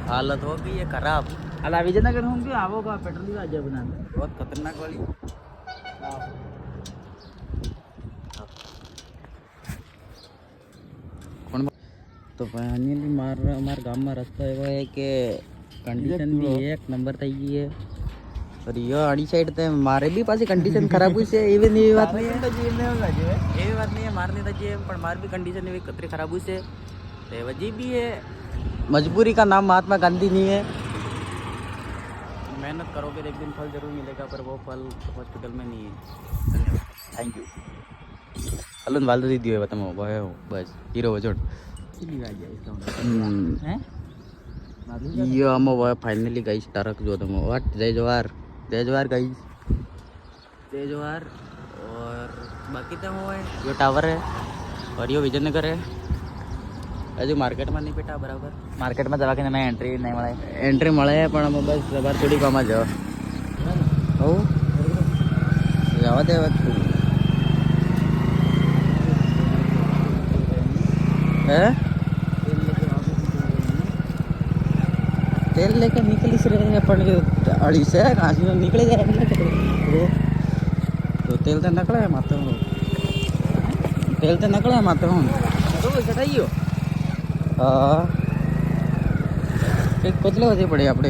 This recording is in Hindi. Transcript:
हालत हो गई है खराब। अला विजयनगर हूँ क्यों आवो का पेट्रोल का जब बना बहुत खतरनाक वाली। कौन तो फाइनली हमारे गांव में रास्ता है कि कंडीशन भी एक नंबर થઈ ગઈ है और ये आड़ी साइड ते मारे भी पासी कंडीशन खराब हुई से even ये बात नहीं है ये बात नहीं है मारने तक ये पर मार भी कंडीशन भी कतरी खराब हुई से ते वजह भी है मजबूरी का नाम महात्मा गांधी नहीं है। मेहनत करोगे तो एक दिन फल जरूर मिलेगा पर वो फल हॉस्पिटल में नहीं है। थैंक यू हलन वाल दे दियो बताओ भाई बस हीरो वजोड़ ये हम फाइनली गाइस टरक जो तुम व्हाट जय जवाहर गाइस जय जवाहर। और बाकी तो वो है यो टावर है और यो विजयनगर है हजू मार्केट में नहीं बेटा बराबर मार्केट में जवा के मैं एंट्री नहीं મળે एंट्री મળે પણ અમે બસ સવાર થોડી કામ જ હો જવા દે વાત હે तेल लेके निकली से रहे अपन अड़ी से कहाँ से निकले जाए तो तेल तो नकले है मात्र तेल तो नकले है मात्र तो चढ़ाइयो हाँ एक कोतले होते पड़े अपने